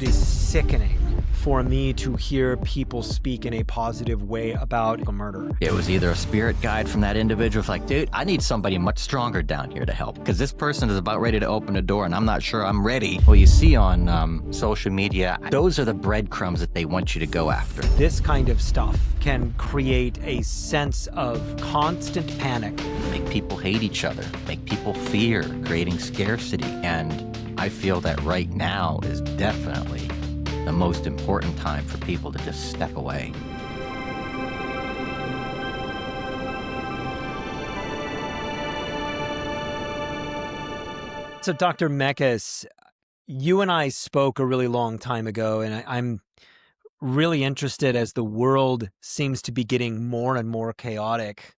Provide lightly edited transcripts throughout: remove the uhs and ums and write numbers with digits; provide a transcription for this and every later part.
is sickening for me to hear people speak in a positive way about a murder. It was either a spirit guide from that individual, it's like, dude, I need somebody much stronger down here to help, because this person is about ready to open a door and I'm not sure I'm ready. What you see on social media, those are the breadcrumbs that they want you to go after. This kind of stuff can create a sense of constant panic. Make people hate each other, make people fear, creating scarcity. And I feel that right now is definitely the most important time for people to just step away. So Dr. Meckes, you and I spoke a really long time ago, and I'm really interested as the world seems to be getting more and more chaotic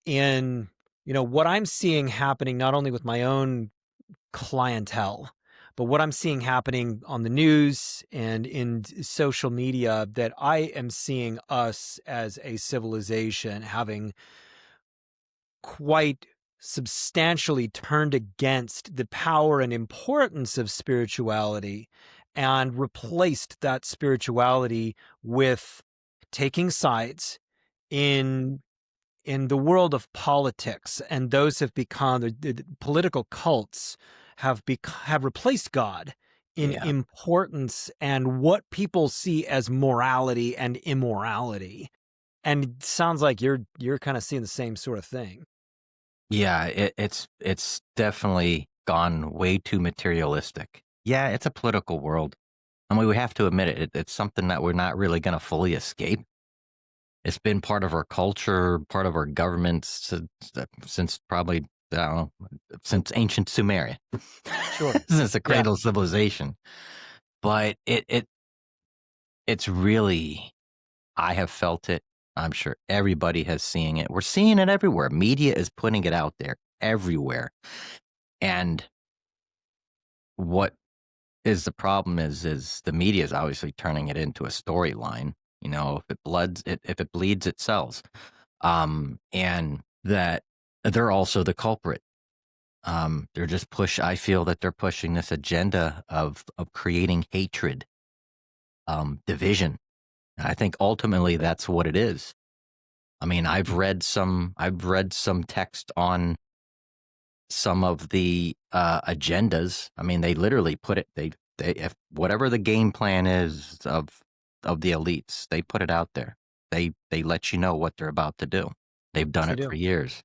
in, what I'm seeing happening not only with my own clientele, but what I'm seeing happening on the news and in social media, that I am seeing us as a civilization having quite substantially turned against the power and importance of spirituality and replaced that spirituality with taking sides in the world of politics. And those have become the political cults have replaced God in Yeah. importance and what people see as morality and immorality. And it sounds like you're kind of seeing the same sort of thing. Yeah, it's definitely gone way too materialistic. Yeah, it's a political world. I mean, we have to admit it. It's something that we're not really going to fully escape. It's been part of our culture, part of our governments since probably, I don't know, since ancient Sumeria. Sure. Since the cradle of civilization. But it's really, I have felt it. I'm sure everybody has seen it. We're seeing it everywhere. Media is putting it out there everywhere. And what is the problem is the media is obviously turning it into a storyline. If it bleeds, it sells. And that they're also the culprit. I feel that they're pushing this agenda of creating hatred, division. And I think ultimately that's what it is. I mean, I've read some text on some of the agendas. I mean, they literally put it, if whatever the game plan is of the elites, they put it out there. They let you know what they're about to do. They've done it for years.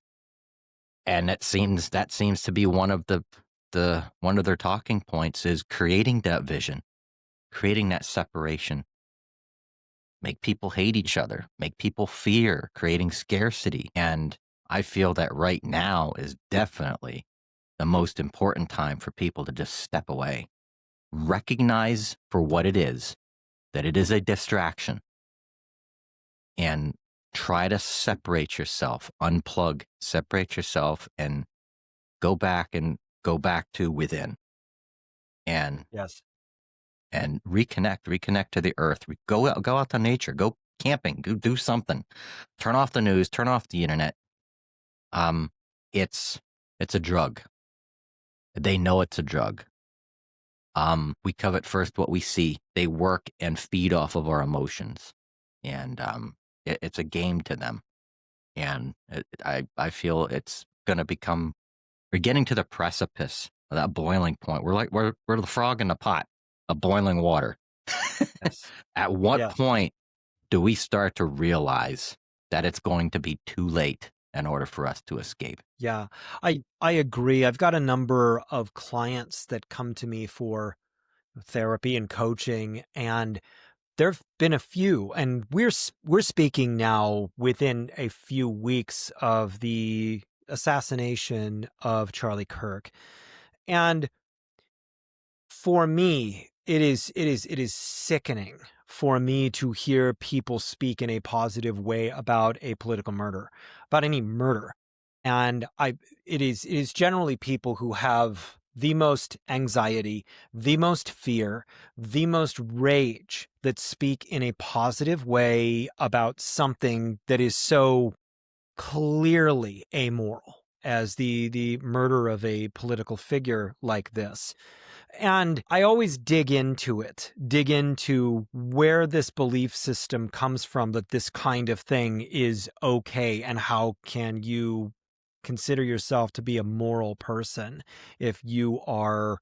And that seems to be one of one of their talking points is creating that vision, creating that separation, make people hate each other, make people fear, creating scarcity. And I feel that right now is definitely the most important time for people to just step away, recognize for what it is, that it is a distraction, and try to separate yourself, unplug, separate yourself, and go back to within, and Yes. and reconnect to the earth. Go out to nature, go camping, go do something, turn off the news, turn off the internet. It's a drug. They know it's a drug. We covet first what we see. They work and feed off of our emotions, and it's a game to them. And I feel it's going to become. We're getting to the precipice of that boiling point. We're the frog in the pot of boiling water. Yes. At what point do we start to realize that it's going to be too late in order for us to escape? Yeah, I agree. I've got a number of clients that come to me for therapy and coaching, and there've been a few, and we're speaking now within a few weeks of the assassination of Charlie Kirk. And for me, it is sickening for me to hear people speak in a positive way about a political murder, about any murder. And it is generally people who have the most anxiety, the most fear, the most rage that speak in a positive way about something that is so clearly amoral as the murder of a political figure like this. And I always dig into where this belief system comes from, that this kind of thing is okay, and how can you consider yourself to be a moral person if you are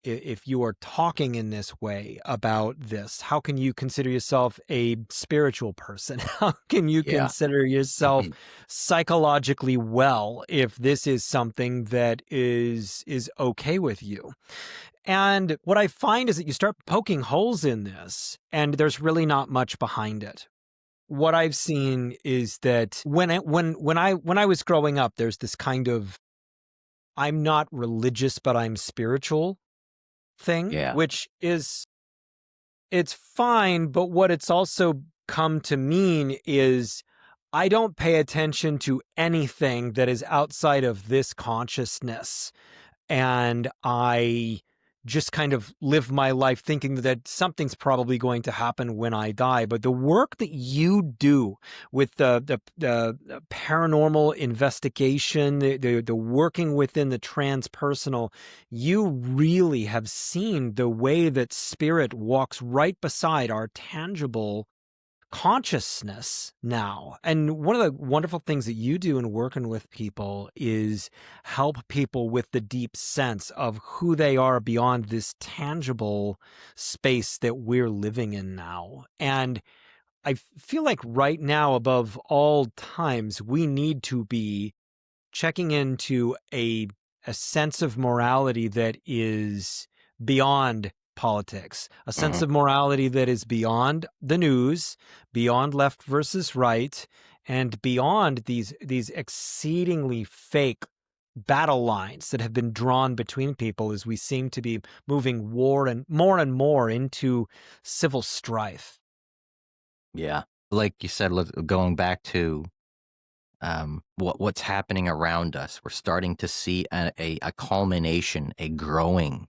if you are talking in this way about this. How can you consider yourself a spiritual person? How can you Yeah. consider yourself psychologically well if this is something that is okay with you? And what I find is that you start poking holes in this, and there's really not much behind it. What I've seen is that when I was growing up, there's this kind of, I'm not religious, but I'm spiritual thing, Yeah. which is, it's fine, but what it's also come to mean is I don't pay attention to anything that is outside of this consciousness. And I just kind of live my life thinking that something's probably going to happen when I die. But the work that you do with the paranormal investigation, the working within the transpersonal, you really have seen the way that spirit walks right beside our tangible consciousness now. And one of the wonderful things that you do in working with people is help people with the deep sense of who they are beyond this tangible space that we're living in now. And I feel like right now, above all times, we need to be checking into a sense of morality that is beyond politics, a sense Mhm. of morality that is beyond the news, beyond left versus right, and beyond these exceedingly fake battle lines that have been drawn between people as we seem to be moving and more into civil strife. Yeah. Like you said, going back to what's happening around us, we're starting to see a culmination, a growing,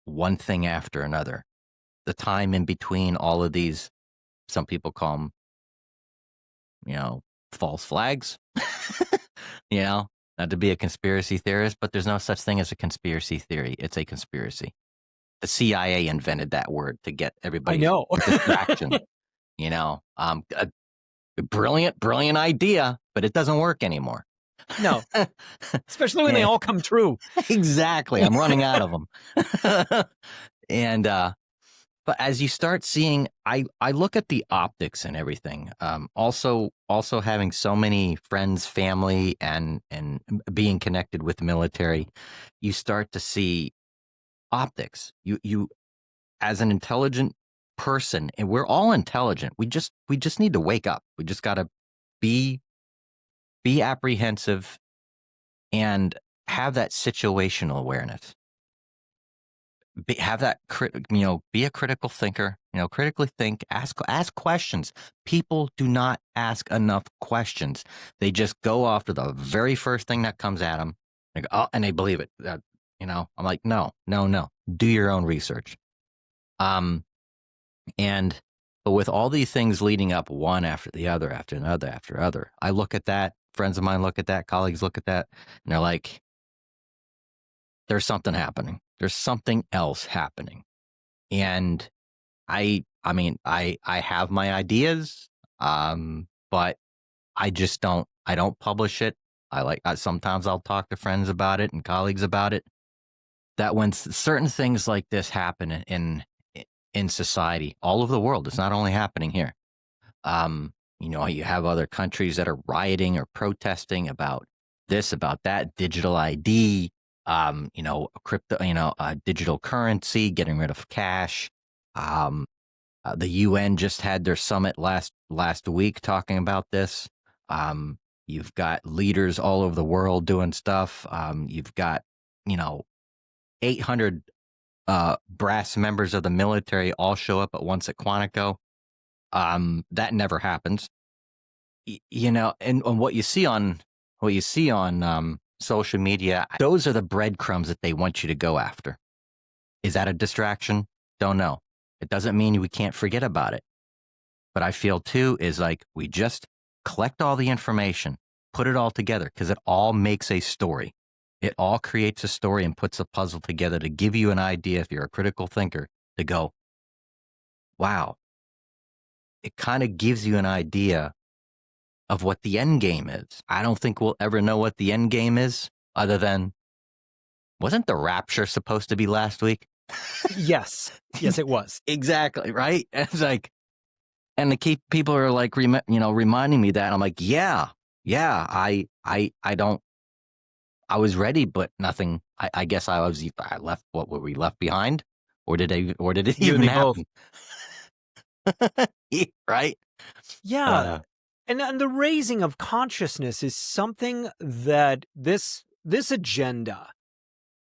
one thing after another. The time in between all of these, some people call them, you know, false flags. you know, not to be a conspiracy theorist, but there's no such thing as a conspiracy theory. It's a conspiracy. The CIA invented that word to get I everybody's know. distraction. A brilliant, brilliant idea, but it doesn't work anymore. No, especially when they Yeah, all come true. exactly. I'm running out of them. and But as you start seeing, I look at the optics and everything. Also having so many friends, family, and being connected with the military, you start to see optics. You as an intelligent person, and we're all intelligent. We just need to wake up. We just got to be be apprehensive and have that situational awareness. Have that be a critical thinker, critically think, ask questions. People do not ask enough questions. They just go off to the very first thing that comes at them, and they believe it. I'm like, no, no, no, do your own research. um and but with all these things leading up, one after the other, after another, after other, I look at that, friends of mine look at that, colleagues look at that, and they're like, there's something happening, there's something else happening. And I have my ideas, but I don't publish it. Sometimes I'll talk to friends about it and colleagues about it. That when certain things like this happen in society all over the world, it's not only happening here. You have other countries that are rioting or protesting about this, about that, digital ID, crypto, digital currency, getting rid of cash. Um, the UN just had their summit last week talking about this. You've got leaders all over the world doing stuff. You've got, 800 brass members of the military all show up at once at Quantico. That never happens. And what you see on social media, those are the breadcrumbs that they want you to go after. Is that a distraction? Don't know. It doesn't mean we can't forget about it. But I feel too is like we just collect all the information, put it all together because it all makes a story. It all creates a story and puts a puzzle together to give you an idea, if you're a critical thinker, to go, wow, it kind of gives you an idea of what the end game is. I don't think we'll ever know what the end game is other than, wasn't the rapture supposed to be last week? Yes. Yes, it was. Exactly, right? It's like, and the keep people are like, reminding me that. And I'm like, yeah, I don't, I was ready, but nothing. I guess I left. What were we left behind? Or did it You and even me both. happen? Right? Yeah. Uh, And the raising of consciousness is something that this agenda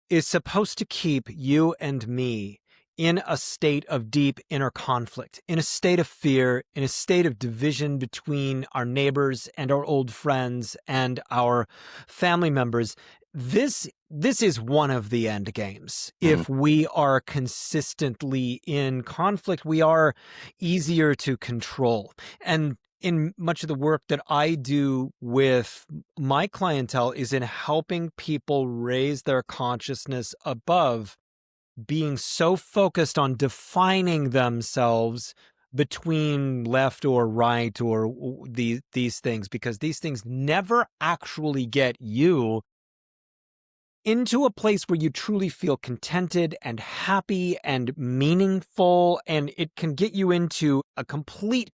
is supposed to keep you and me in a state of deep inner conflict, in a state of fear, in a state of division between our neighbors and our old friends and our family members. This is one of the end games. mm, If we are consistently in conflict, we are easier to control. And in much of the work that I do with my clientele is in helping people raise their consciousness above being so focused on defining themselves between left or right or these things, because these things never actually get you into a place where you truly feel contented and happy and meaningful, and it can get you into a complete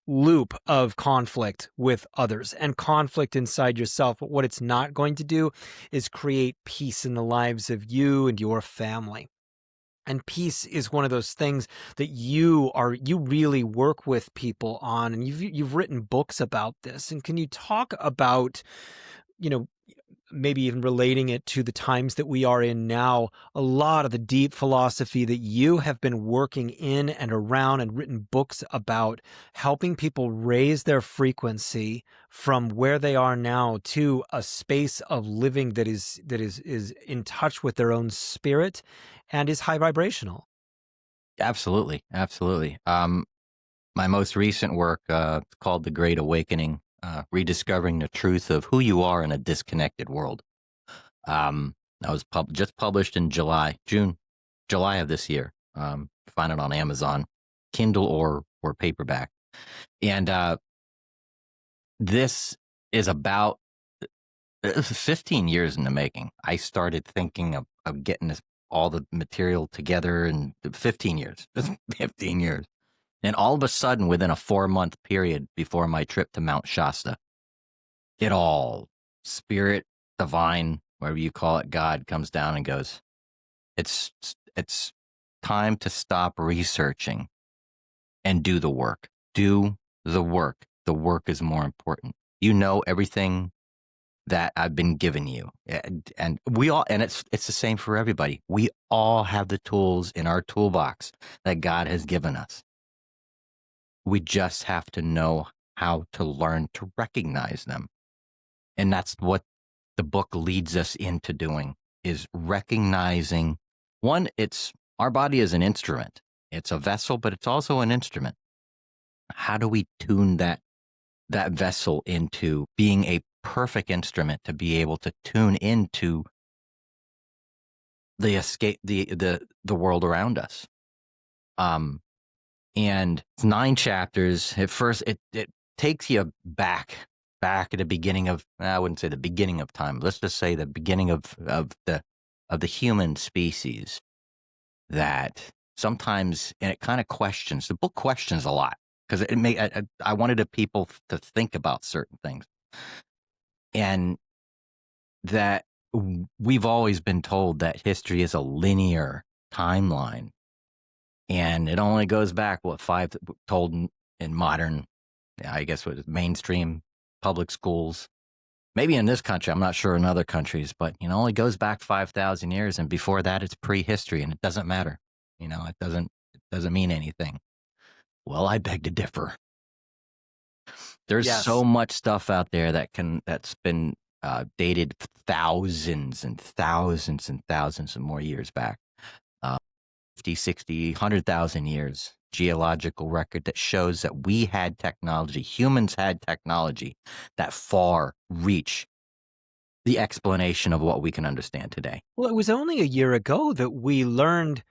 loop of conflict with others and conflict inside yourself. But what it's not going to do is create peace in the lives of you and your family. And peace is one of those things that you really work with people on, and you've written books about this. And can you talk about, you know, maybe even relating it to the times that we are in now, a lot of the deep philosophy that you have been working in and around and written books about, helping people raise their frequency from where they are now to a space of living that is in touch with their own spirit and is high vibrational. absolutely, absolutely. My most recent work, called The Great Awakening, Rediscovering the Truth of Who You Are in a Disconnected World. That was just published in July of this year. Find it on Amazon, Kindle or paperback. And this is about 15 years in the making. I started thinking of getting all the material together in 15 years, 15 years. And all of a sudden, within a 4-month period before my trip to Mount Shasta, it all, spirit, divine, whatever you call it, God comes down and goes, it's time to stop researching and do the work. Do the work. The work is more important. You know everything that I've been giving you. And we all, and it's the same for everybody. We all have the tools in our toolbox that God has given us. We just have to know how to learn to recognize them. And that's what the book leads us into doing, is recognizing, one, it's our body is an instrument. It's a vessel, but it's also an instrument. How do we tune that vessel into being a perfect instrument to be able to tune into the world around us? And it's 9 chapters. At first, it takes you back at the beginning of, I wouldn't say the beginning of time. Let's just say the beginning of the human species. That sometimes, and it kind of questions. The book questions a lot because I wanted the people to think about certain things, and that we've always been told that history is a linear timeline. And it only goes back, told in modern, I guess, what is mainstream public schools. Maybe in this country, I'm not sure in other countries, but it only goes back 5,000 years, and before that, it's prehistory, and it doesn't matter. It doesn't mean anything. Well, I beg to differ. There's so Yes. much stuff out there that's been dated thousands and thousands and thousands and more years back. 50, 60, 100,000 years geological record that shows that we had technology, humans had technology that far reach the explanation of what we can understand today. Well, it was only a year ago that we learned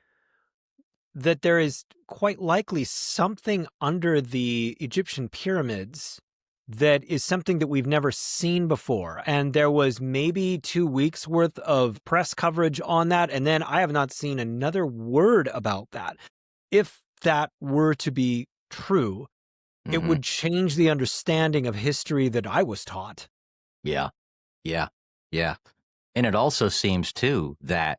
that there is quite likely something under the Egyptian pyramids that is something that we've never seen before. And there was maybe 2 weeks worth of press coverage on that. And then I have not seen another word about that. If that were to be true, it Hmm. would change the understanding of history that I was taught. Yeah, yeah, yeah. And it also seems too that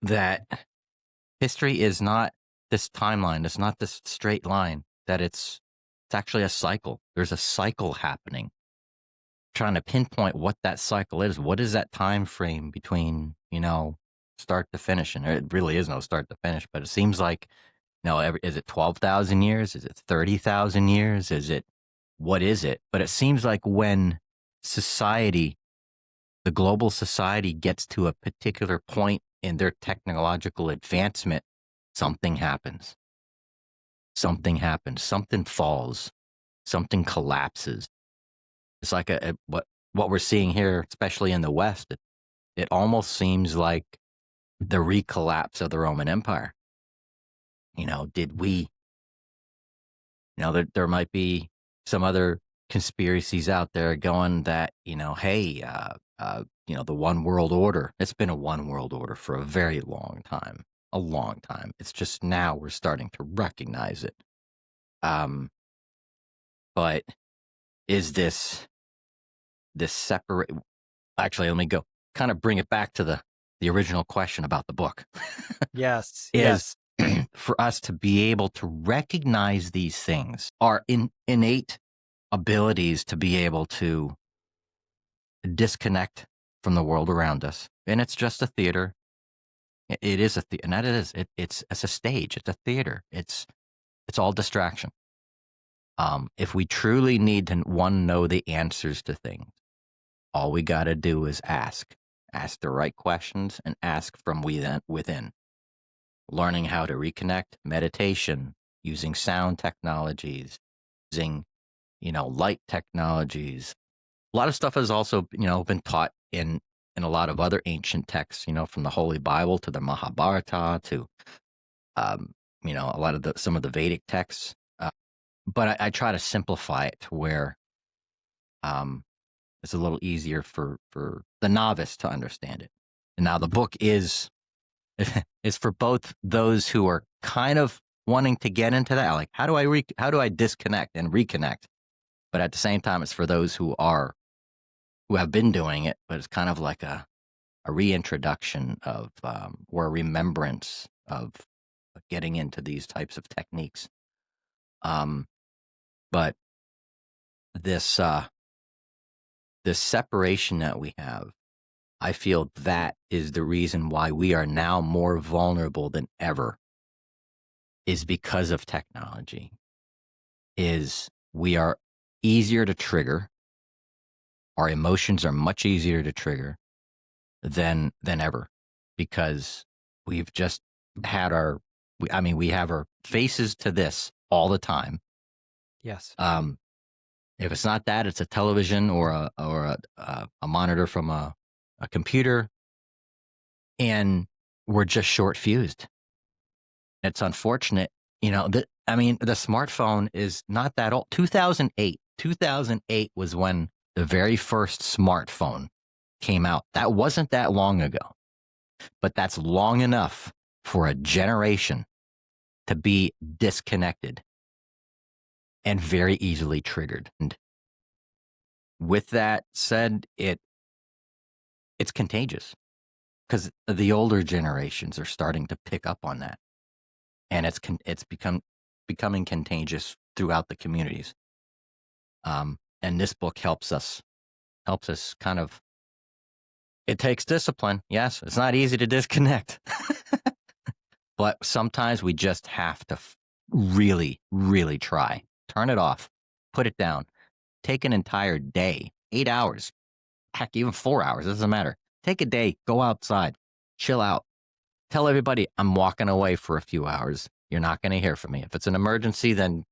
that history is not this timeline. It's not this straight line. That it's actually a cycle. There's a cycle happening. Trying to pinpoint what that cycle is. What is that time frame between start to finish? And it really is no start to finish. But it seems like is it 12,000 years? Is it 30,000 years? What is it? But it seems like when society, the global society, gets to a particular point in their technological advancement, something happens. Something happens. Something falls. Something collapses. It's like what we're seeing here, especially in the West. It almost seems like the recollapse of the Roman Empire. Did we? There might be some other conspiracies out there going that hey, the one world order. It's been a one world order for a very long time, a long time. It's just now we're starting to recognize it. But is this separate? Actually, let me go kind of bring it back to the original question about the book. Yes, Is yes. for us to be able to recognize these things, our innate abilities to be able to disconnect from the world around us. And it's just a theater. It is and that it is. It's a stage. It's a theater. It's all distraction. If we truly need to know the answers to things, all we got to do is ask the right questions and ask from within. Learning how to reconnect, meditation, using sound technologies, using light technologies. A lot of stuff has also been taught in a lot of other ancient texts. From the Holy Bible to the Mahabharata to um, a lot of some of the Vedic texts. But I try to simplify it to where um, it's a little easier for the novice to understand it. And now the book is is for both those who are kind of wanting to get into that, like how do I disconnect and reconnect, but at the same time, it's for those who have been doing it, but it's kind of like a reintroduction of or a remembrance of getting into these types of techniques. Um, but this this separation that we have, I feel that is the reason why we are now more vulnerable than ever. Is because of technology. Is we are easier to trigger. Our emotions are much easier to trigger than ever, because we've just had we have our faces to this all the time. Yes. If it's not that, it's a television or a monitor from a computer, and we're just short fused. It's unfortunate, that the smartphone is not that old. 2008. 2008 was when the very first smartphone came out. That wasn't that long ago, but that's long enough for a generation to be disconnected and very easily triggered. And with that said, it's contagious because the older generations are starting to pick up on that, and it's becoming contagious throughout the communities. And this book helps us kind of. It takes discipline. Yes, it's not easy to disconnect, but sometimes we just have to really, really try. Turn it off, put it down, take an entire day, 8 hours, heck, even 4 hours, it doesn't matter. Take a day, go outside, chill out. Tell everybody I'm walking away for a few hours. You're not going to hear from me. If it's an emergency, then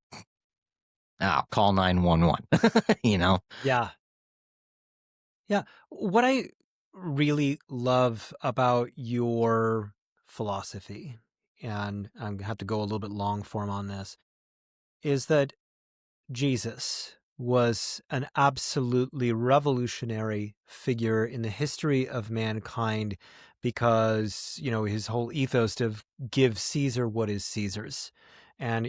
I'll call 911. you know? Yeah. Yeah. What I really love about your philosophy, and I'm gonna have to go a little bit long form on this, is that Jesus was an absolutely revolutionary figure in the history of mankind because, his whole ethos of give Caesar what is Caesar's. And,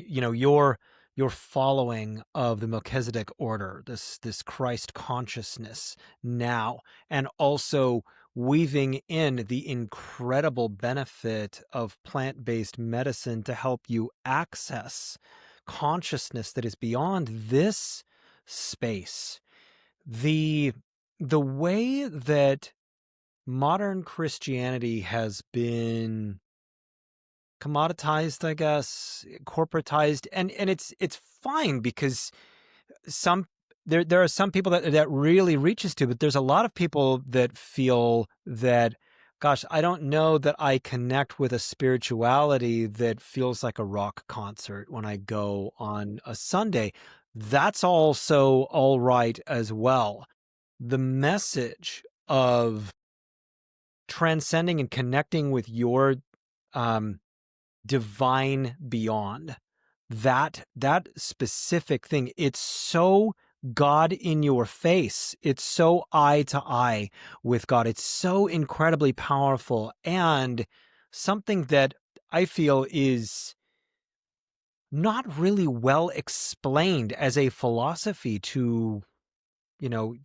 your following of the Melchizedek order, this Christ consciousness now, and also weaving in the incredible benefit of plant-based medicine to help you access consciousness that is beyond this space. The way that modern Christianity has been commoditized, I guess, corporatized, and it's fine because some there are some people that really reaches to, but there's a lot of people that feel that, gosh, I don't know that I connect with a spirituality that feels like a rock concert when I go on a Sunday. That's also all right as well. The message of transcending and connecting with your um, divine beyond, that specific thing, it's so God in your face, it's so eye to eye with God, it's so incredibly powerful, and something that I feel is not really well explained as a philosophy to,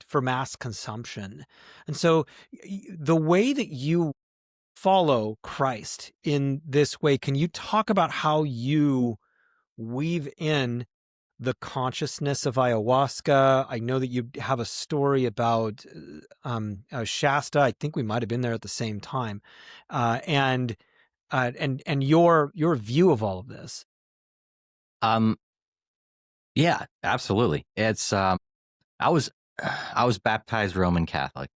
for mass consumption. And so the way that you follow Christ in this way, can you talk about how you weave in the consciousness of ayahuasca? I know that you have a story about Shasta. I think we might have been there at the same time, and your view of all of this. Um, yeah, absolutely. It's I was I was baptized Roman Catholic.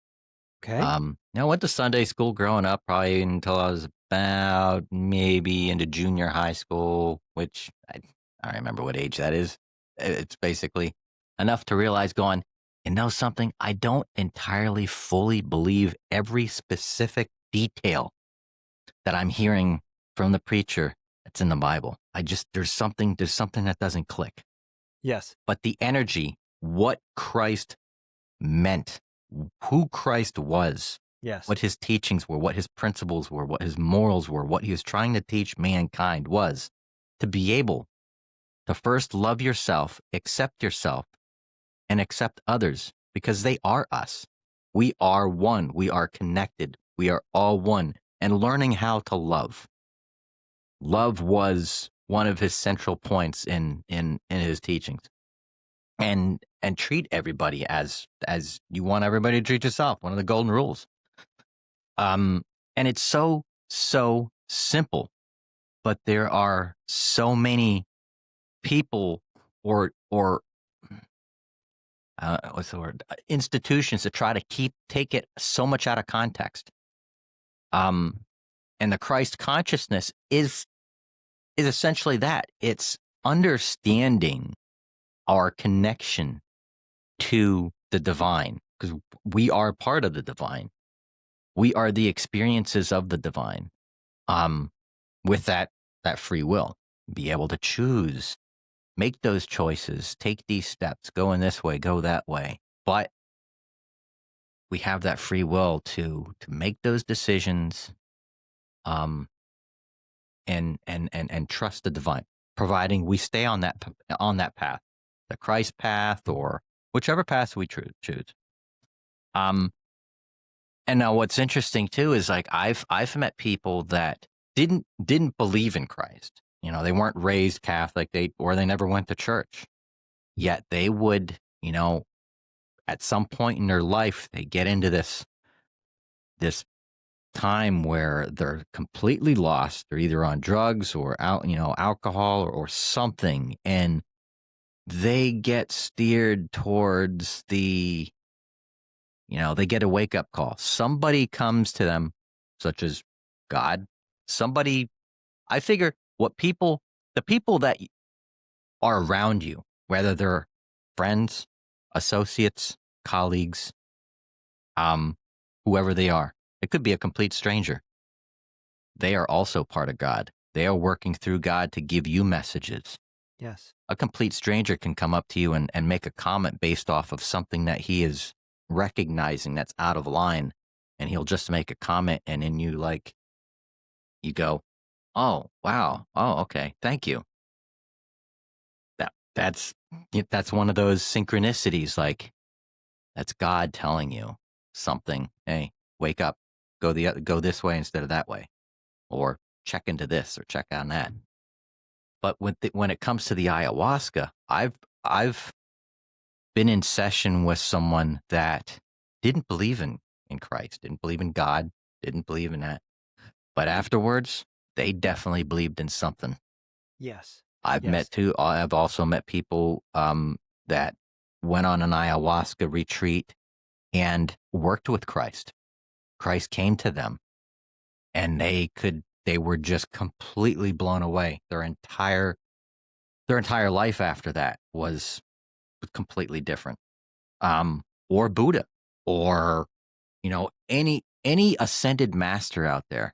Okay. I went to Sunday school growing up, probably until I was about maybe into junior high school, which I don't remember what age that is. It's basically enough to realize going, something? I don't entirely fully believe every specific detail that I'm hearing from the preacher that's in the Bible. There's something that doesn't click. Yes. But the energy, what Christ meant, who Christ was, Yes. what his teachings were, what his principles were, what his morals were, what he was trying to teach mankind was to be able to first love yourself, and accept others because they are us. We are one. We are connected. We are all one. And learning how to love. Love was one of his central points in his teachings. And treat everybody as you want everybody to treat yourself. One of the golden rules. Um, and it's so simple, but there are so many people or what's the word? Institutions that try to take it so much out of context. Um, and the Christ consciousness is essentially that. It's understanding our connection to the divine because we are part of the divine. We are the experiences of the divine. Um, with that free will, be able to choose, make those choices, take these steps, go in this way, go that way. But we have that free will to make those decisions, um, and trust the divine, providing we stay on that path, the Christ path or whichever path we choose. Um, and now what's interesting too is like I've met people that didn't believe in Christ. They weren't raised Catholic, they never went to church. Yet they would, at some point in their life, they get into this time where they're completely lost. They're either on drugs or alcohol or something, and they get steered towards they get a wake up call. Somebody comes to them, such as God. Somebody, I figure, the people that are around you, whether they're friends, associates, colleagues, whoever they are. It could be a complete stranger. They are also part of God. They are working through God to give you messages. Yes. A complete stranger can come up to you and make a comment based off of something that he is recognizing that's out of line. And he'll just make a comment, and then you go, oh, wow. Oh, okay. Thank you. That's one of those synchronicities. Like, that's God telling you something. Hey, wake up. Go this way instead of that way, or check into this or check on that. But when it comes to the ayahuasca, I've been in session with someone that didn't believe in Christ, didn't believe in God, didn't believe in that. But afterwards, they definitely believed in something. Yes. I've Yes. I've also met people that went on an ayahuasca retreat and worked with Christ. Christ came to them, and they were just completely blown away. Their entire life after that was completely different. Or Buddha, or any ascended master out there,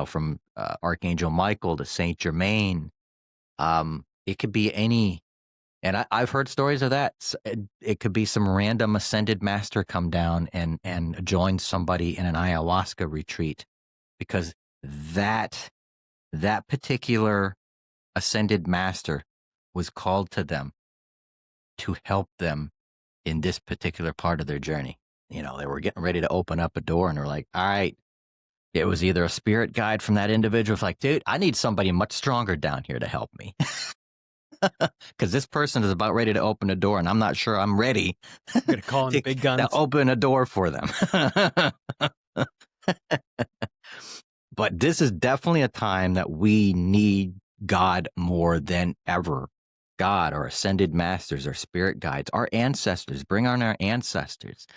from Archangel Michael to Saint Germain. It could be any, and I've heard stories of that. It could be some random ascended master come down and join somebody in an ayahuasca retreat, because that particular ascended master was called to them to help them in this particular part of their journey. They were getting ready to open up a door, and they're like, all right. It was either a spirit guide from that individual. It's like, dude, I need somebody much stronger down here to help me. Because this person is about ready to open a door, and I'm not sure I'm ready I'm gonna call in the to, big to guns. open a door for them. But this is definitely a time that we need God more than ever. God, or ascended masters, or spirit guides, our ancestors. Bring on our ancestors.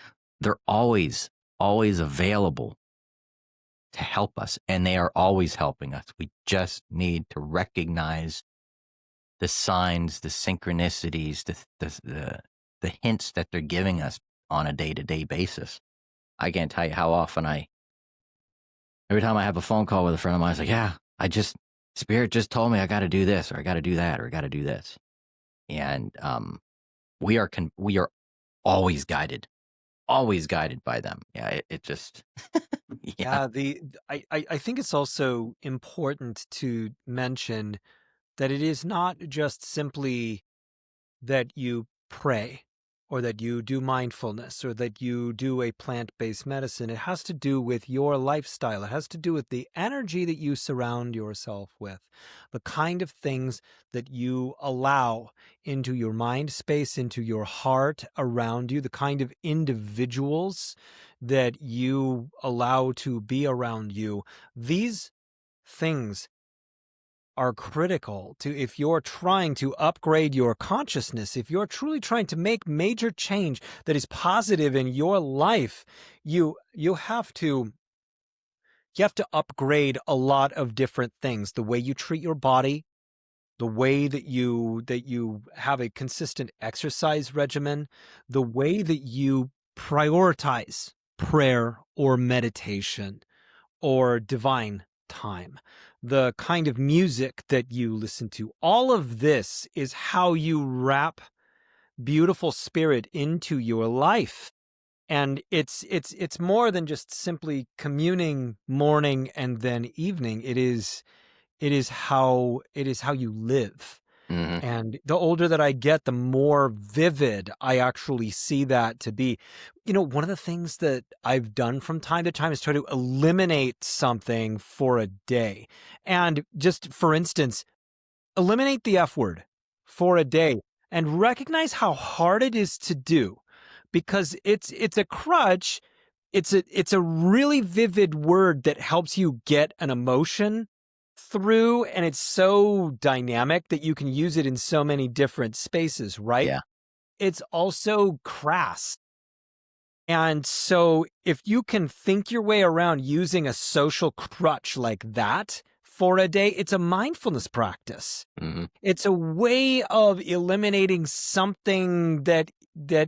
They're always available to help us, and they are always helping us. We just need to recognize the signs, the synchronicities, the hints that they're giving us on a day-to-day basis. I can't tell you how often every time I have a phone call with a friend of mine, it's like, yeah, Spirit just told me I got to do this, or I got to do that, or I got to do this. And we are always guided by them. Yeah, it just, yeah. Yeah, I think it's also important to mention that it is not just simply that you pray or that you do mindfulness or that you do a plant-based medicine. It has to do with your lifestyle. It has to do with the energy that you surround yourself with, the kind of things that you allow into your mind space, into your heart around you, the kind of individuals that you allow to be around you. These things are critical to, if you're trying to upgrade your consciousness, if you're truly trying to make major change that is positive in your life, you have to upgrade a lot of different things. The way you treat your body, the way that you have a consistent exercise regimen, the way that you prioritize prayer or meditation or divine time, the kind of music that you listen to. All of this is how you wrap beautiful spirit into your life. And it's more than just simply communing morning and then evening. It is how you live. Hmm. And the older that I get, the more vivid I actually see that to be. One of the things that I've done from time to time is try to eliminate something for a day. And just for instance, eliminate the F word for a day and recognize how hard it is to do, because it's a crutch. It's a really vivid word that helps you get an emotion through, and it's so dynamic that you can use it in so many different spaces, right? Yeah. It's also crass. And so if you can think your way around using a social crutch like that for a day, it's a mindfulness practice. Hmm. It's a way of eliminating something that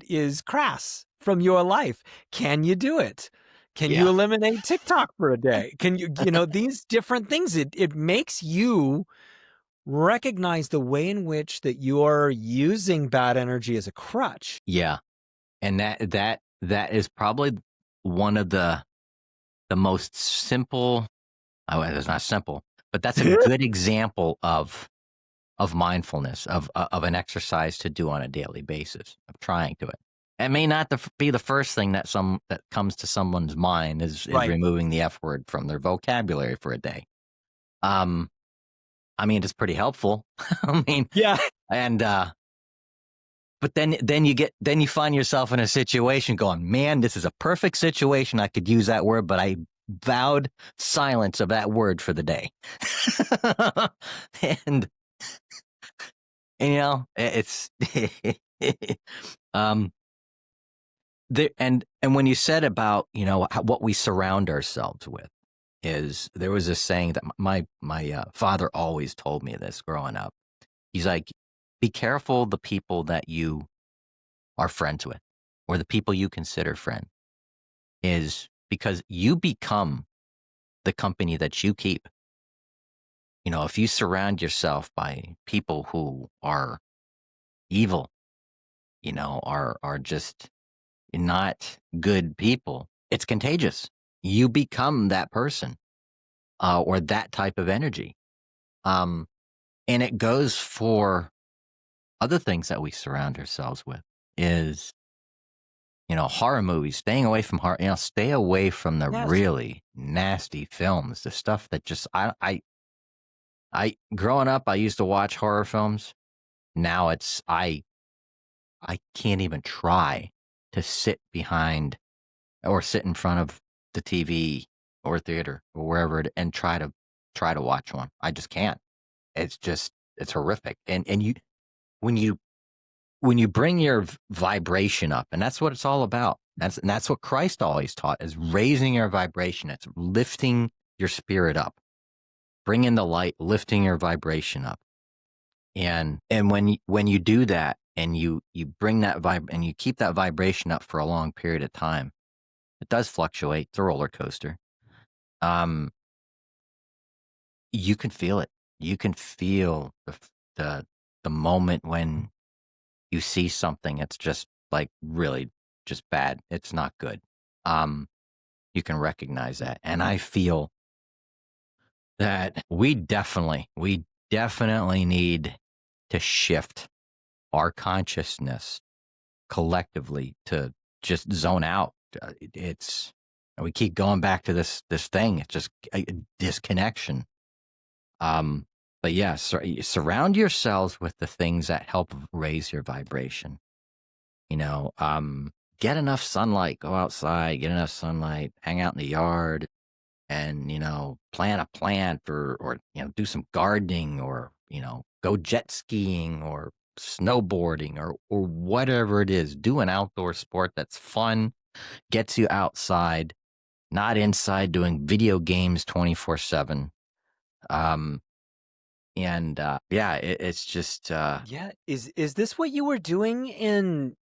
is crass from your life. Can you do it? Can you Yeah. eliminate TikTok for a day? Can you, these different things, it makes you recognize the way in which that you're using bad energy as a crutch. Yeah. And that is probably one of the most simple. Oh, it's not simple, but that's a good example of mindfulness, of an exercise to do on a daily basis, of trying to it. It may not be the first thing that comes to someone's mind is Right. removing the F word from their vocabulary for a day. Um, I mean, it's pretty helpful. I mean, Yeah. and but then you find yourself in a situation going, man, this is a perfect situation. I could use that word, but I vowed silence of that word for the day. and it's um and when you said about what we surround ourselves with, is there was a saying that my father always told me this growing up. He's like, be careful the people that you are friends with, or the people you consider friend, is because you become the company that you keep. If you surround yourself by people who are evil, are just not good people, it's contagious. You become that person, or that type of energy. Um, and it goes for other things that we surround ourselves with. Is horror movies, staying away from horror. Stay away from the Yes. really nasty films, the stuff that just I growing up, I used to watch horror films. Now I can't even try to sit behind or sit in front of the TV or theater or wherever and try to watch one. I just can't. It's horrific. And when you when you bring your vibration up, and that's what it's all about. That's what Christ always taught, is raising your vibration. It's lifting your spirit up, bringing the light, lifting your vibration up. And when you do that, and you bring that vibe and you keep that vibration up for a long period of time, it does fluctuate. It's a roller coaster. Um, you can feel it. You can feel the the moment when you see something. It's just like really just bad. It's not good. Um, you can recognize that, and I feel that we definitely need to shift our consciousness collectively to just zone out. It's we keep going back to this thing. It's just a disconnection. Um, but yeah, surround yourselves with the things that help raise your vibration. Get enough sunlight. Go outside. Get enough sunlight. Hang out in the yard, and plant a plant, or do some gardening, or go jet skiing or snowboarding, or whatever it is. Do an outdoor sport that's fun, gets you outside, not inside doing video games 24/7. um and yeah, it's just Yeah. Is this what you were doing in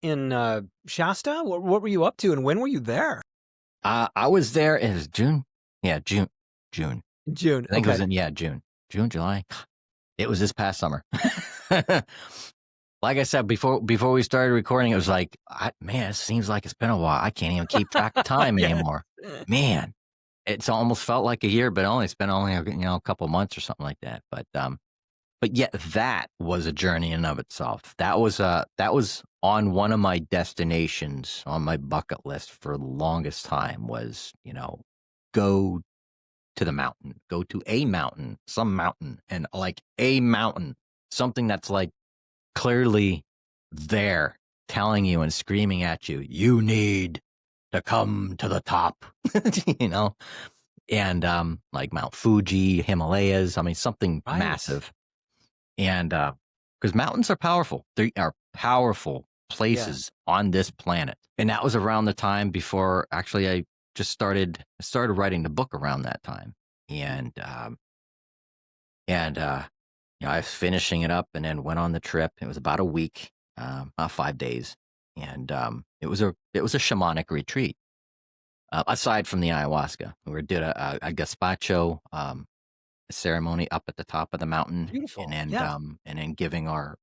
Shasta? What were you up to, and when were you there? I was there. It was June. Yeah, June. June. I think it was Okay. in, yeah, June, July. It was this past summer. Like I said before we started recording, it was like, man, it seems like it's been a while. I can't even keep track of time Yes. anymore. Man, it's almost felt like a year, but it's been only a couple months or something like that. But yet that was a journey in and of itself. That was on one of my destinations on my bucket list for the longest time, was go to the mountain, go to a mountain, some mountain, and like a mountain, something that's like clearly there, telling you and screaming at you, you need to come to the top, you know, and like Mount Fuji, Himalayas. I mean, something Right. massive. And because mountains are powerful, they are powerful Yeah. places on this planet. And that was around the time before actually I just started writing the book around that time. And I was finishing it up and then went on the trip. It was about a week, about 5 days. and it was a shamanic retreat. Aside from the ayahuasca, we did a gazpacho ceremony up at the top of the mountain, Beautiful. Yeah. and then giving our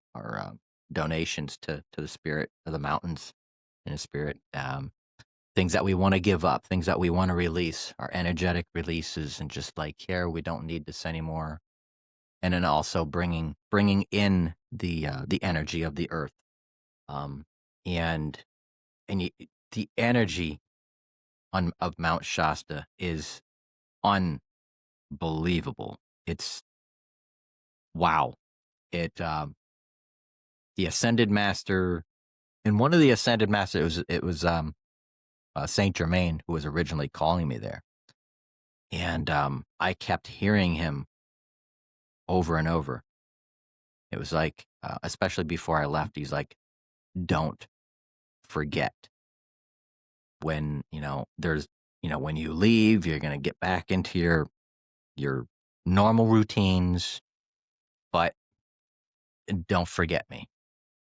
donations to the spirit of the mountains and the spirit. Things that we want to give up, things that we want to release, our energetic releases, and just like, here, we don't need this anymore. And then also bringing in the energy of the earth, um, and the energy on of Mount Shasta is unbelievable. It's wow. It The ascended master, and one of the ascended masters, it was Saint Germain who was originally calling me there, and I kept hearing him over and over. It was like, especially before I left, he's like, "Don't forget when when you leave, you're gonna get back into your normal routines, but don't forget me."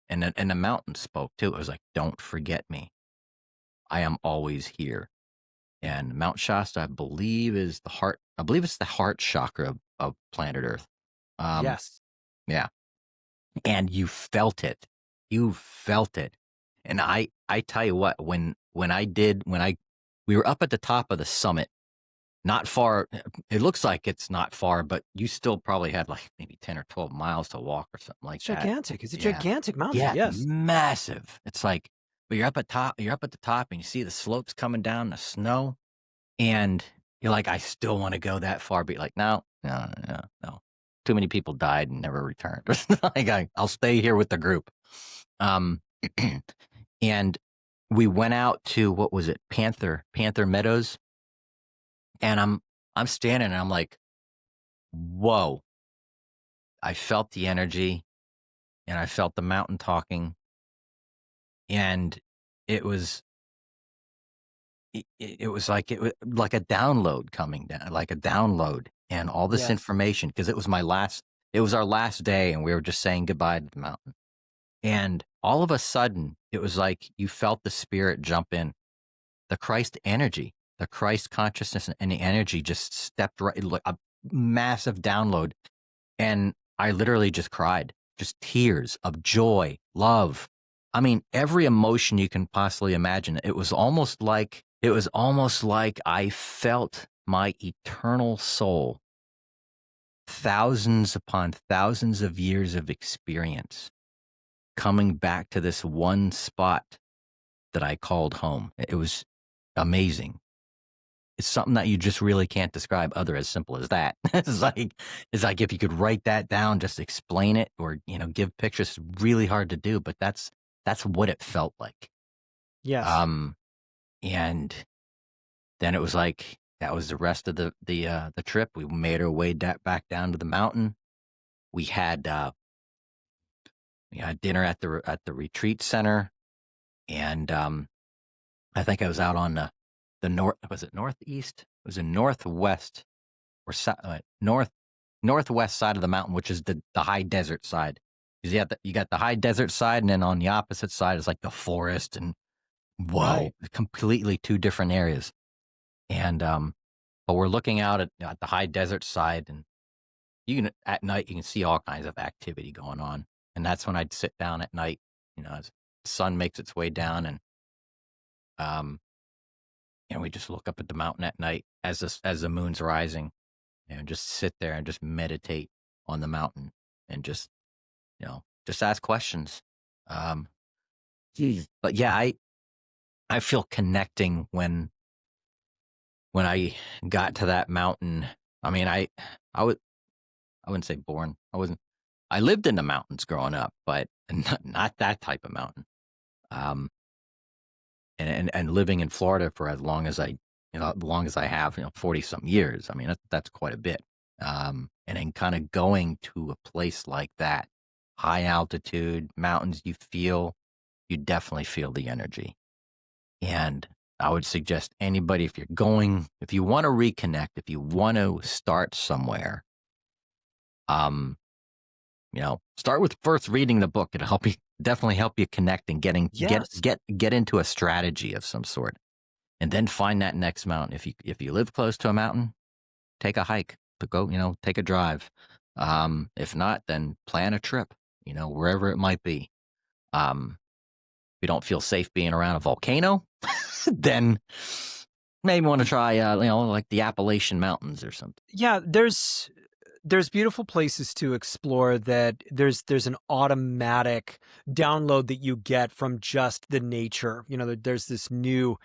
And the mountain spoke too. It was like, "Don't forget me. I am always here." And Mount Shasta, I believe, is the heart. I believe it's the heart chakra of planet Earth. Um, Yes. yeah, and you felt it. You felt it. And I tell you what, when I we were up at the top of the summit, not far. It looks like it's not far, but you still probably had like maybe 10 or 12 miles to walk or something like It's that. gigantic. It's a Yeah. gigantic mountain. Yeah, Yes. massive. It's like, but you're up at the top and you see the slopes coming down, the snow, and you're like, I still want to go that far, but you're like, no, no, no, no. Too many people died and never returned. Like, I'll stay here with the group. Um, and we went out to, what was it, Panther Meadows, and I'm standing and I'm like, whoa! I felt the energy and I felt the mountain talking, and it was it was like, it was like a download coming down, like a download, and all this Yes. information, because it was our last day, and we were just saying goodbye to the mountain. And all of a sudden, it was like you felt the spirit jump in, the Christ energy, the Christ consciousness, and the energy just stepped right, like a massive download. And I literally just cried, just tears of joy, love. I mean, every emotion you can possibly imagine. It was almost like I felt my eternal soul, thousands upon thousands of years of experience, coming back to this one spot that I called home. It was amazing. It's something that you just really can't describe other as simple as that. It's like if you could write that down, just explain it, or give pictures. It's really hard to do, but that's what it felt like. Yes. Um, and then it was like that was the rest of the trip. We made our way back down to the mountain. We had we had dinner at the retreat center, and I think I was out on the north. Was it northeast? It was in northwest or northwest side of the mountain, which is the high desert side. Because you got the high desert side, and then on the opposite side is like the forest, and whoa, Right. completely two different areas. And but we're looking out at the high desert side, and at night you can see all kinds of activity going on. And that's when I'd sit down at night, as the sun makes its way down, and um, we just look up at the mountain at night as the moon's rising, and just sit there and just meditate on the mountain, and just ask questions. Um, but yeah, I feel connecting when I got to that mountain. I mean, I was I wouldn't say born. I wasn't. I lived in the mountains growing up, but not that type of mountain. Um, and living in Florida for as long as as long as I have, 40 some years. I mean, that's quite a bit. And then kind of going to a place like that, high altitude mountains, you definitely feel the energy. And I would suggest anybody, if you want to reconnect, if you want to start somewhere, um, start with first reading the book. It'll help you definitely help you connect and Yes. get into a strategy of some sort, and then find that next mountain. If you live close to a mountain, take a hike to go, take a drive. If not, then plan a trip, wherever it might be. If you don't feel safe being around a volcano, then maybe want to try, like the Appalachian Mountains or something. Yeah, there's beautiful places to explore that there's an automatic download that you get from just the nature. There's this new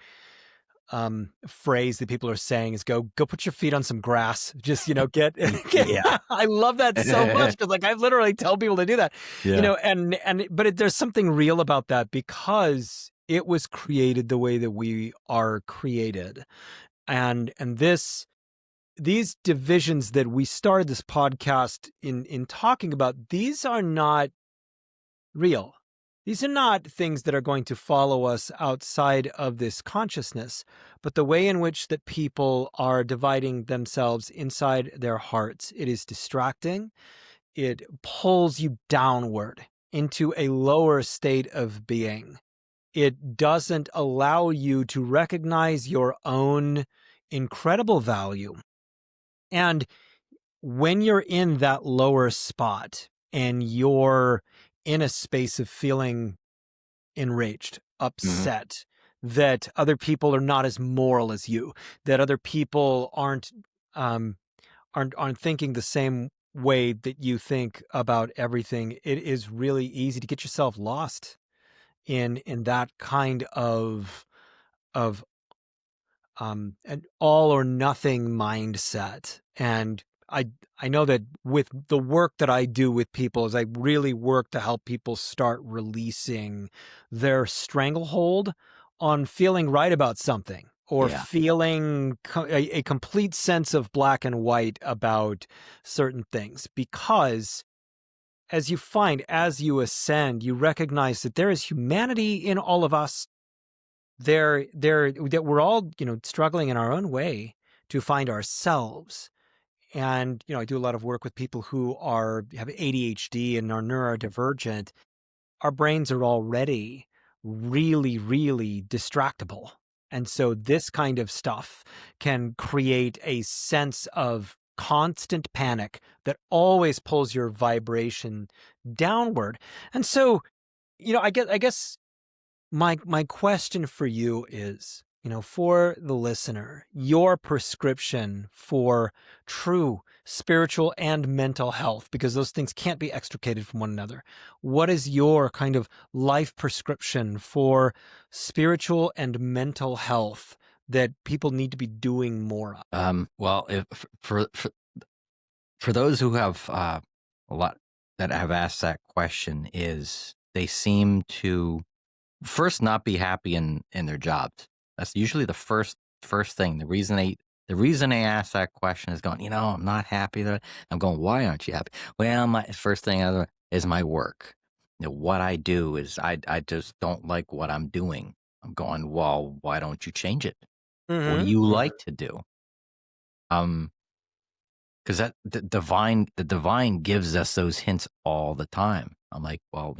phrase that people are saying is go put your feet on some grass. Just, get Yeah. I love that so much because like I literally tell people to do that. Yeah. There's something real about that because it was created the way that we are created. And these divisions that we started this podcast in talking about, these are not real. These are not things that are going to follow us outside of this consciousness, but the way in which that people are dividing themselves inside their hearts, it is distracting. It pulls you downward into a lower state of being. It doesn't allow you to recognize your own incredible value. And when you're in that lower spot and you're in a space of feeling enraged, Mhm. upset, that other people are not as moral as you, that other people um, aren't thinking the same way that you think about everything, it is really easy to get yourself lost in that kind of an all or nothing mindset. And I know that with the work that I do with people is I really work to help people start releasing their stranglehold on feeling right about something or Yeah. feeling a complete sense of black and white about certain things. Because as you find, as you ascend, you recognize that there is humanity in all of us. There that we're all, struggling in our own way to find ourselves. And, I do a lot of work with people who have ADHD and are neurodivergent. Our brains are already really, really distractible. And so this kind of stuff can create a sense of constant panic that always pulls your vibration downward. And so, I guess my question for you is, for the listener, your prescription for true spiritual and mental health, because those things can't be extricated from one another. What is your kind of life prescription for spiritual and mental health that people need to be doing more of? Well, if for those who have a lot that have asked that question, is they seem to first not be happy in their jobs. That's usually the first thing. The reason they ask that question is going, I'm not happy there. I'm going, why aren't you happy? Well, my first thing is my work. What I do is I just don't like what I'm doing. I'm going, well, why don't you change it? What do Mhm, you mhm. like to do? Um, because that the divine gives us those hints all the time. I'm like, well,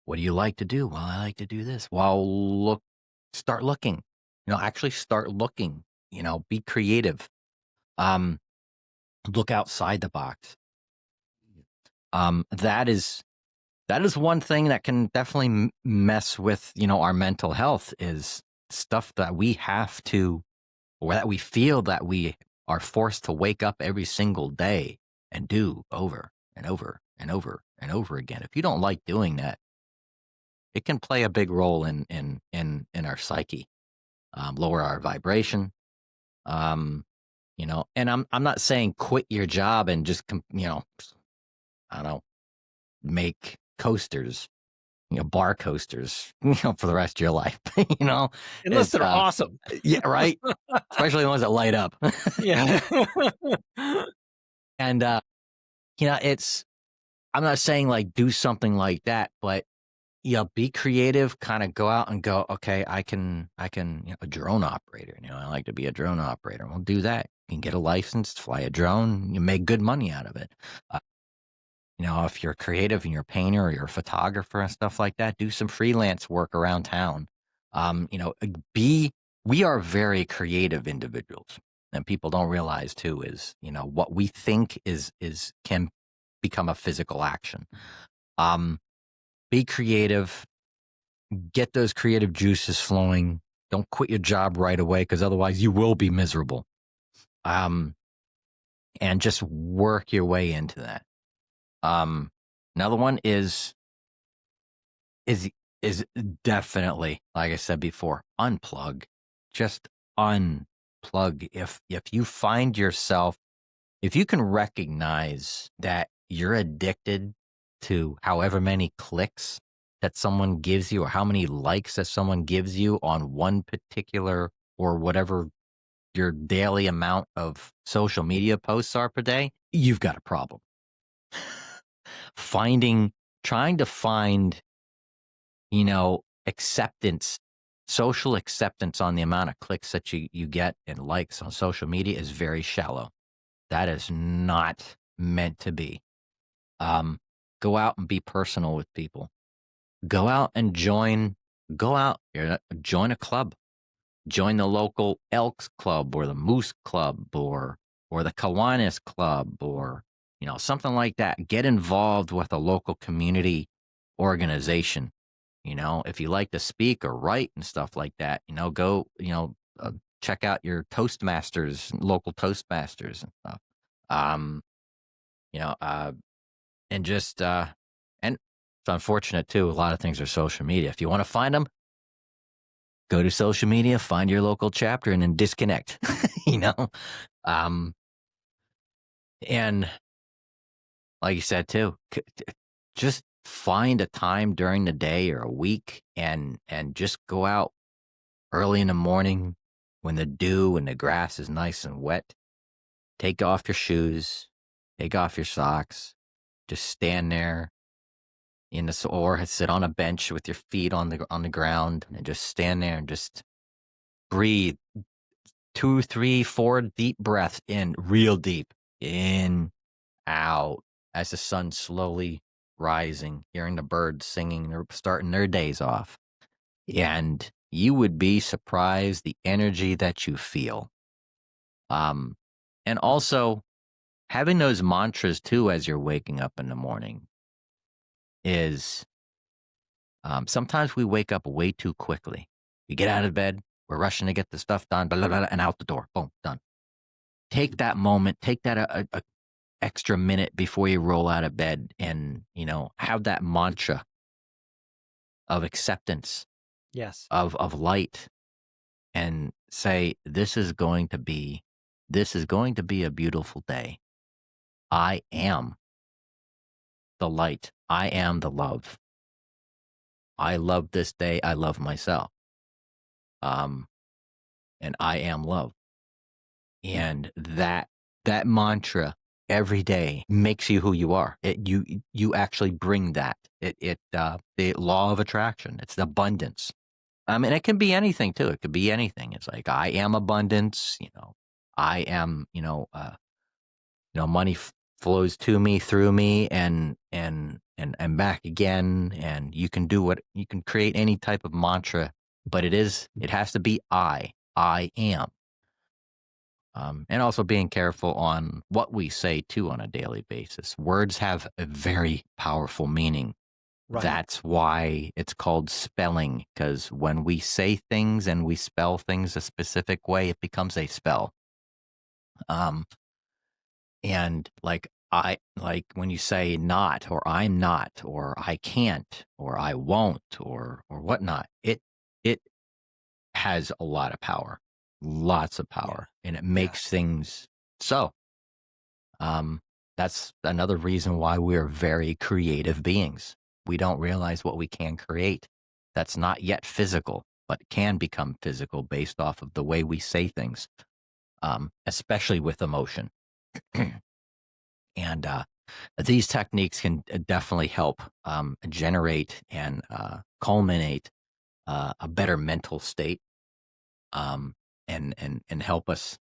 what do you like to do? Well, I like to do this. Well, start looking. Actually start looking. Be creative. Um, look outside the box. That is one thing that can definitely mess with our mental health, is stuff that we have to, or that we feel that we are forced to wake up every single day and do over and over and over and over again. If you don't like doing that, it can play a big role in our psyche, lower our vibration. And I'm not saying quit your job and just I don't know, make coasters, bar coasters, for the rest of your life. Unless It's they're awesome. yeah, right. Especially the ones that light up. Yeah. And it's I'm not saying like do something like that, but be creative, kind of go out and go, okay, I can, a drone operator, I like to be a drone operator. Well, do that. You can get a license, fly a drone, you make good money out of it. If you're creative and you're a painter or you're a photographer and stuff like that, do some freelance work around town. Be we are very creative individuals, and people don't realize too is what we think is can become a physical action. Um, be creative, get those creative juices flowing. Don't quit your job right away because otherwise you will be miserable. Um, and just work your way into that. Um, Another one is is definitely, like I said before, unplug. Just unplug. If you find yourself, if you can recognize that you're addicted to however many clicks that someone gives you or how many likes that someone gives you on one particular or whatever your daily amount of social media posts are per day, you've got a problem. Finding Trying to find acceptance, social acceptance on the amount of clicks that you get and likes on social media is very shallow. That is not meant to be. Um, Go out and be personal with people. Go out and join a club. Join the local Elks Club or the Moose Club or the Kiwanis Club or something like that. Get involved with a local community organization. If you like to speak or write and stuff like that, go check out your Toastmasters, local Toastmasters and stuff. Um, you know, and just and it's unfortunate too. A lot of things are social media. If you want to find them, go to social media, find your local chapter, and then disconnect. you know, um, and like you said too, just find a time during the day or a week, and just go out early in the morning when the dew and the grass is nice and wet. Take off your shoes, take off your socks, just stand there or sit on a bench with your feet on the ground and just stand there and just breathe 2, 3, 4 deep breaths in, real deep. In, out, as the sun's slowly rising, hearing the birds singing, they're starting their days off. And you would be surprised the energy that you feel. Um, and also having those mantras too as you're waking up in the morning is sometimes we wake up way too quickly. We get out of bed, we're rushing to get the stuff done, blah, blah, blah, and out the door. Boom, done. Take that moment, take that a extra minute before you roll out of bed and, have that mantra of acceptance, Yes. of light, and say, this is going to be a beautiful day. I am the light. I am the love. I love this day. I love myself. Um, and I am love. And that mantra every day makes you who you are. You actually bring that. The law of attraction. It's the abundance. And it can be anything too. It could be anything. It's like I am abundance. I am. Money flows to me, through me, and back again. And you can you can create any type of mantra, but it has to be I am. And also being careful on what we say too on a daily basis. Words have a very powerful meaning. Right. That's why it's called spelling, because when we say things and we spell things a specific way, it becomes a spell. Um, and like when you say not or I'm not or I can't or I won't or whatnot, it has a lot of power, lots of Yeah. power, and it Yeah. makes things so. Um, that's another reason why we're very creative beings. We don't realize what we can create. That's not yet physical, but can become physical based off of the way we say things, especially with emotion. And these techniques can definitely help generate and culminate a better mental state, um, and help us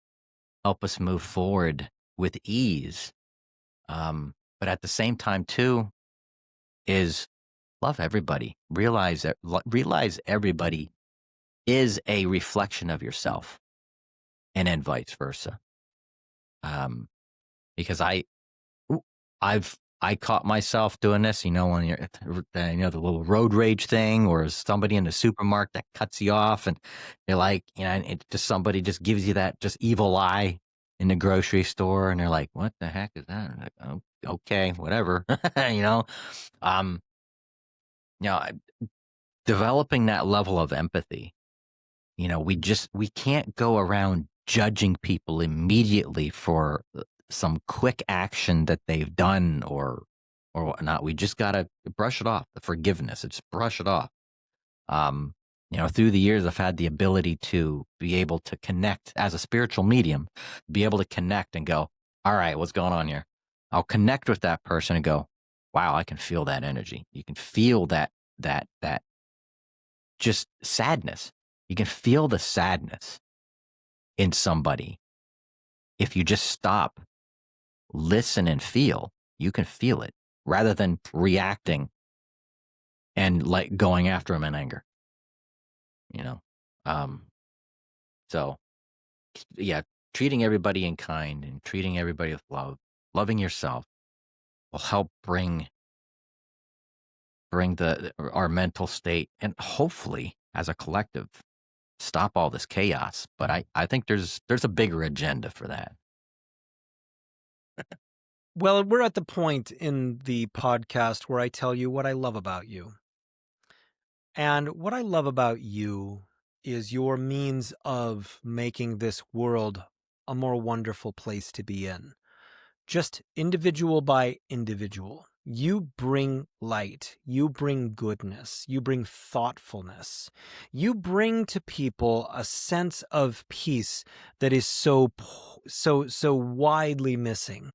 move forward with ease. but at the same time too is love everybody. Realize everybody is a reflection of yourself, and then vice versa. Um, because I caught myself doing this, when you're, the little road rage thing, or somebody in the supermarket that cuts you off, and you're like, and it just somebody just gives you that just evil eye in the grocery store, and they're like, "What the heck is that?" And like, oh, okay, whatever, you know. Um, you know, I- Developing that level of empathy. We can't go around judging people immediately for some quick action that they've done or whatnot. We just gotta brush it off. The forgiveness, just brush it off. Um, through the years, I've had the ability to be able to connect as a spiritual medium, be able to connect and go, all right, what's going on here? I'll connect with that person and go, wow, I can feel that energy. You can feel that just sadness. You can feel the sadness in somebody. If you just stop, listen, and feel, you can feel it rather than reacting and like going after them in anger, you know? Um, so yeah, treating everybody in kind and treating everybody with love, loving yourself will help bring our mental state and hopefully as a collective stop all this chaos. But I think there's a bigger agenda for that. Well, we're at the point in the podcast where I tell you what I love about you. And what I love about you is your means of making this world a more wonderful place to be in. Just individual by individual. You bring light, you bring goodness, you bring thoughtfulness. You bring to people a sense of peace that is so widely missing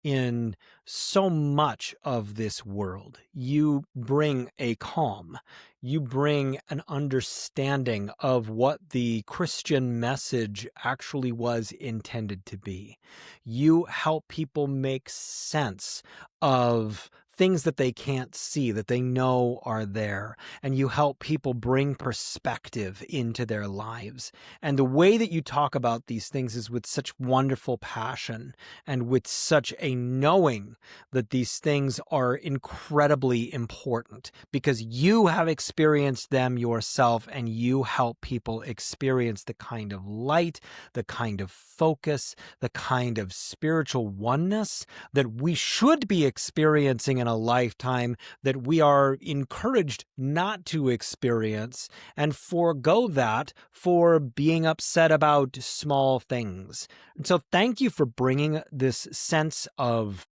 in so much of this world. You bring a calm. You bring an understanding of what the Christian message actually was intended to be. You help people make sense of things that they can't see, that they know are there. And you help people bring perspective into their lives. And the way that you talk about these things is with such wonderful passion and with such a knowing that these things are incredibly important because you have experienced them yourself and you help people experience the kind of light, the kind of focus, the kind of spiritual oneness that we should be experiencing in a lifetime that we are encouraged not to experience and forego that for being upset about small things. And so thank you for bringing this sense of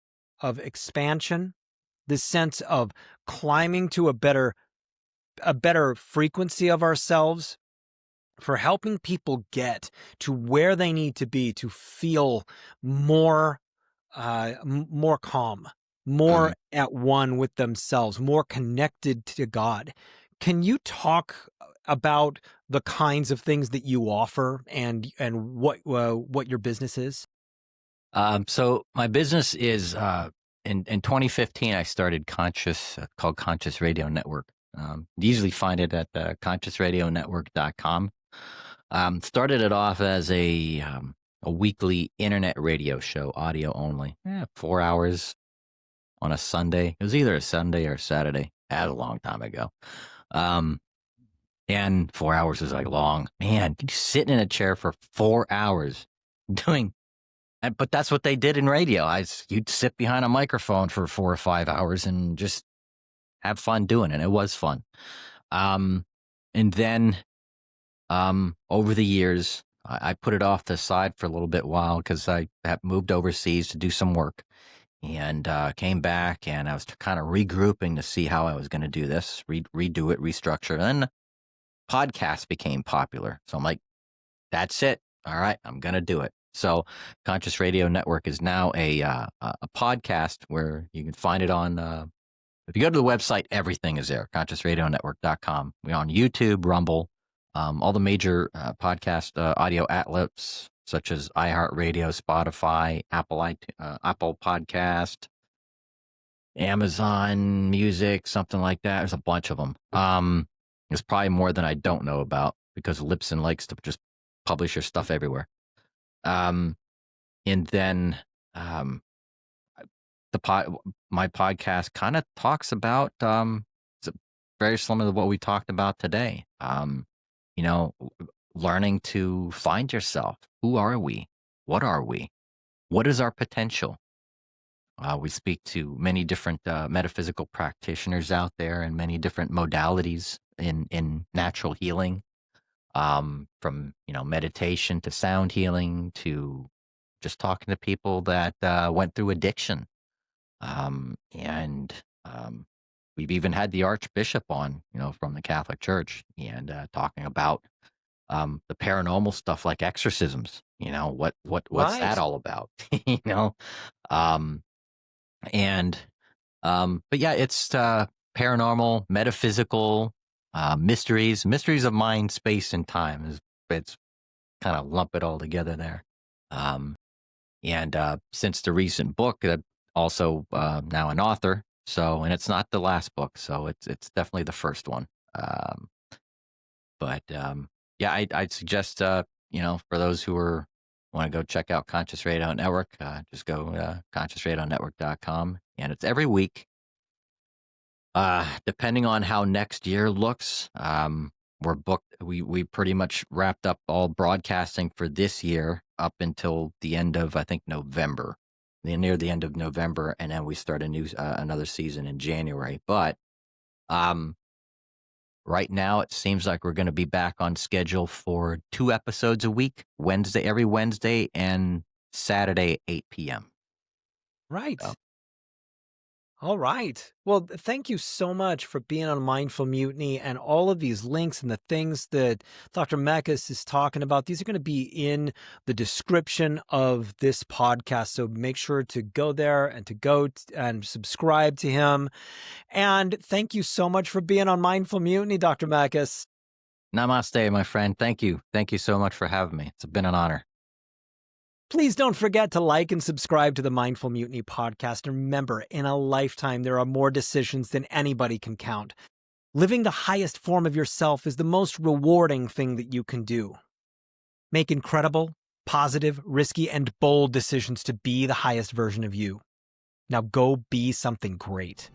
expansion, this sense of climbing to a better frequency of ourselves, for helping people get to where they need to be to feel more more calm, more Mhm. at one with themselves, more connected to God. Can you talk about the kinds of things that you offer and what your business is? So my business is in 2015. I started called Conscious Radio Network. You usually find it at consciousradionetwork.com. Started it off as a weekly internet radio show, audio only. 4 hours on a Sunday. It was either a Sunday or a Saturday. That was a long time ago. Um, and 4 hours is like long. Man, you sitting in a chair for 4 hours doing. But that's what they did in radio. You'd sit behind a microphone for 4 or 5 hours and just have fun doing it. It was fun. Um, and then over the years, I put it off to the side for a little bit while because I had moved overseas to do some work and came back and I was kind of regrouping to see how I was going to do this, redo it, restructure. And then podcasts became popular. So I'm like, that's it. All right, I'm going to do it. So Conscious Radio Network is now a podcast where you can find it on, if you go to the website, everything is there, consciousradionetwork.com. We're on YouTube, Rumble, all the major podcast audio outlets such as iHeartRadio, Spotify, Apple Podcast, Amazon Music, something like that. There's a bunch of them. There's probably more than I don't know about because Libsyn likes to just publish your stuff everywhere. Um, and then um, the my podcast kind of talks about it's very similar to what we talked about today. You know, learning to find yourself. Who are we? What are we? What is our potential? We speak to many different metaphysical practitioners out there and many different modalities in natural healing, from meditation to sound healing to just talking to people that went through addiction. And we've even had the Archbishop on, from the Catholic Church, and talking about the paranormal stuff like exorcisms. What's that Right. all about? you know, um, and but yeah, it's paranormal, metaphysical, mysteries of mind, space, and time. It's kind of lump it all together there. Um, and since the recent book, also now an author. So, and it's not the last book, so it's definitely the first one. Um, but yeah, I'd suggest for those who want to go check out Conscious Radio Network, just go consciousradionetwork.com, and it's every week. Depending on how next year looks, we're booked. We pretty much wrapped up all broadcasting for this year up until the end of, I think, November, near the end of November, and then we start another season in January. But um, right now, it seems like we're going to be back on schedule for 2 episodes a week, every Wednesday and Saturday, 8 p.m. So, Right. All right. Well, thank you so much for being on Mindful Mutiny, and all of these links and the things that Dr. Meckes is talking about. These are going to be in the description of this podcast. So make sure to go there and and subscribe to him. And thank you so much for being on Mindful Mutiny, Dr. Meckes. namaste, my friend. Thank you. Thank you so much for having me. It's been an honor. Please don't forget to like and subscribe to the Mindful Mutiny podcast. And remember, in a lifetime, there are more decisions than anybody can count. Living the highest form of yourself is the most rewarding thing that you can do. Make incredible, positive, risky, and bold decisions to be the highest version of you. Now go be something great.